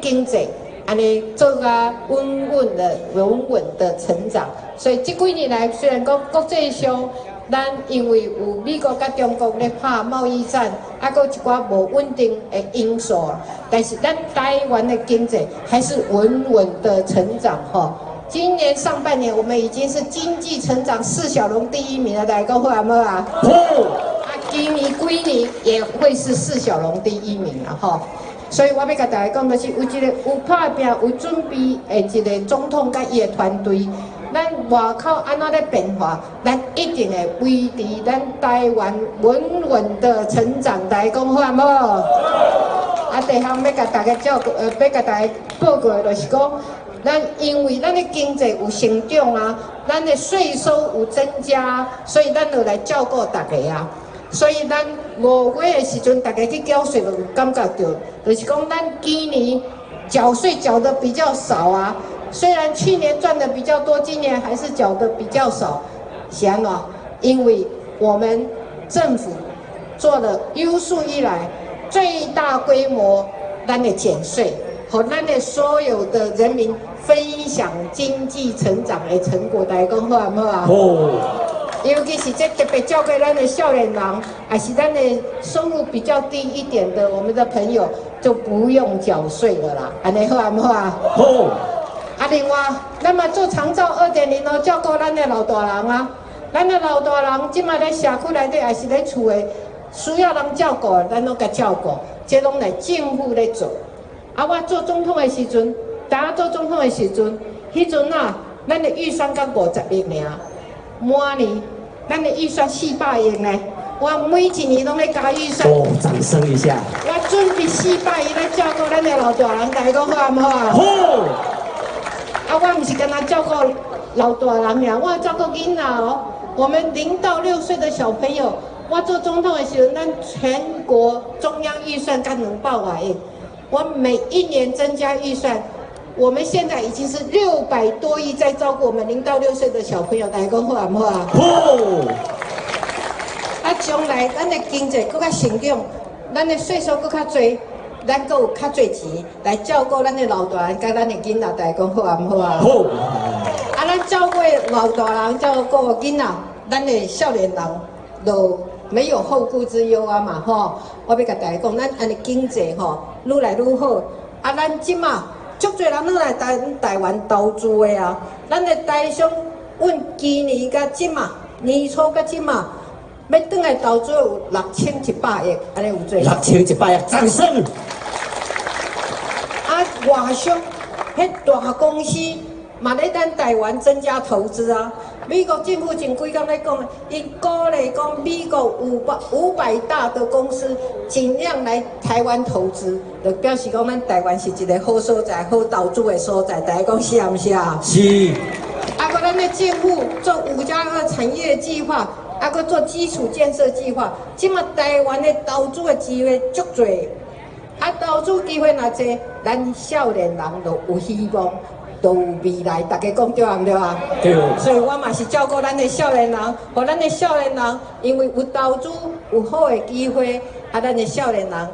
经济安尼做啊稳稳的成长。所以这几年来，虽然讲国际上咱因为有美国甲中国咧拍贸易战，啊，搁一寡无稳定的因素，但是咱台湾的经济还是稳稳的成长吼。今年上半年，我们已经是经济成长4小龙第1名了，大家讲好啊无啊？好。啊，今年几年也会是4小龙第1名了吼。所以我要甲大家讲，就是有一个有拍拼、有准备的一个总统甲伊的团队，咱外口安怎咧变化，咱一定会维持咱台湾稳稳的成长。大家讲好啊无？啊，第项要甲大家要甲大家报告的就是讲。咱因为咱的经济有成长啊，咱的税收有增加，所以咱就来照顾大家啊。所以咱5月的时阵，大家去缴税就有感觉到，就是讲咱今年缴税缴的比较少啊。虽然去年赚的比较多，今年还是缴的比较少。是安怎？因为我们政府做了有史以来最大规模咱的减税，和咱的所有的人民分享经济成长的成果，大家讲好啊唔好啊？好。尤其是这特别照顾咱的少年人，还是咱的收入比较低一点的我们的朋友，就不用缴税了啦。安尼好啊唔好啊？好。啊，另外，咱嘛做长照2.0哦，照顾咱的老大人啊。咱的老大人即马在社区内底，还是咧厝的，需要人照顾，咱拢甲照顾，这拢来政府咧做。啊，我做总统的时阵，大家做总统的时阵，迄阵啊，咱的预算才50亿尔，每年咱的预算400亿呢。我每一年拢咧加预算。哦，掌声一下。我准备400亿来照顾咱的老大人，大家讲好啊唔好啊？好。啊，我唔是跟他照顾老大人呀，我照顾囡仔哦。我们0到6岁的小朋友，我做总统的时候，咱全国中央预算才200亿。我每一年增加预算，我们现在已经是600多亿在照顾我们0到6岁的小朋友，大家讲好啊唔好啊？好。啊，将来咱的经济更加成长，咱的税收更加多，咱阁有较多钱来照顾咱的老大人，甲咱的囡仔，大家讲好啊唔好啊？好。啊，咱照顾老大人，照顾囡仔，咱的少年人就没有后顾之忧啊嘛吼！我要甲大家讲，咱安尼经济吼愈来愈好。啊，咱即马足侪人拢来台湾投资的啊。咱的台商，阮今年甲即马年初甲即马，要转来投资有6100亿，安尼有做？6100亿，掌声！啊，外商迄大公司嘛咧咱台湾增加投资啊。美国政府前几天咧讲，伊鼓励讲美国500大的公司尽量来台湾投资，就表示讲咱台湾是一个好所在、好投资的所在。大家讲是啊，唔是啊？是。啊，个咱的政府做5+2产业计划，啊，个做基础建设计划，即马台湾的投资的机会足多。啊，投资机会若多，咱少年人就有希望。都有未来，大家讲对啊唔对啊？对。所以我嘛是照顾咱的少年人，和咱的少年人，因为有投资有好的机会，啊，咱的少年人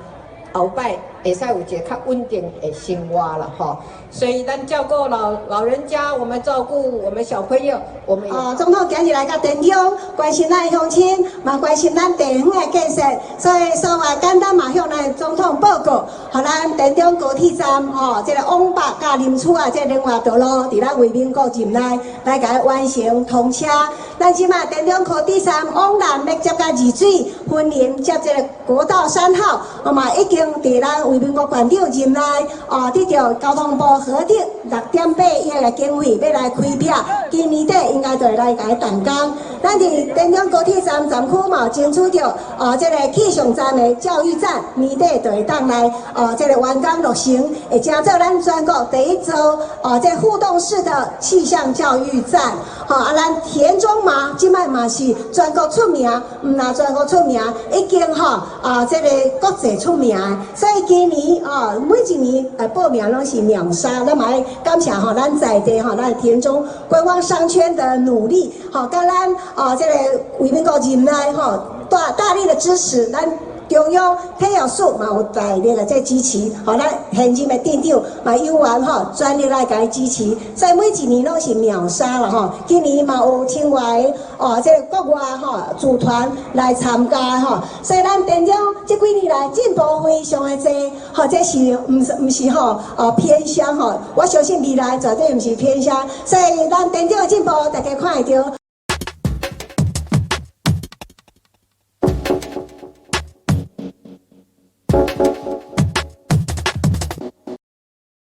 后摆会使有一个较稳定的生活啦吼。所以咱照顾老人家，我们照顾我们小朋友，我们总统今日来到田中，关心咱的乡亲，嘛关心咱地方的建设，所以所以简单嘛向咱总统报告，和咱田中高铁站这个往北甲林厝啊，这另外道路，伫咱为民国站内来甲完成通车。咱即马田中高铁站往南要接甲二水，分林接这个国道3号，嘛已经伫咱为民国县长任内得到交通部核定6.8亿的经费要来开辟，今年底应该就会来甲伊动工。咱伫田中高铁站站区嘛，争取到这个气象站的教育站，年底就会当来这个完工落成，会加做咱全国第一座这互动式的气象教育站。啊，咱田中嘛，即摆嘛是全国出名，唔那全国出名，已经这个国际出名。所以今年每一年报名拢是秒杀，咱嘛感谢咱在地咱田中观光商圈的努力，甲咱这个为民国任内大力的支持，咱中央体育署嘛有大力来在支持，吼，咱现任的镇长嘛有缘吼全力来甲伊支持，所以每一年拢是秒杀啦吼。今年嘛有青外这个国外组团来参加吼，所以咱镇长这几年来进步非常的多，吼，这是唔是偏乡吼，我相信未来绝对唔是偏乡，所以咱镇长的进步大家看会到。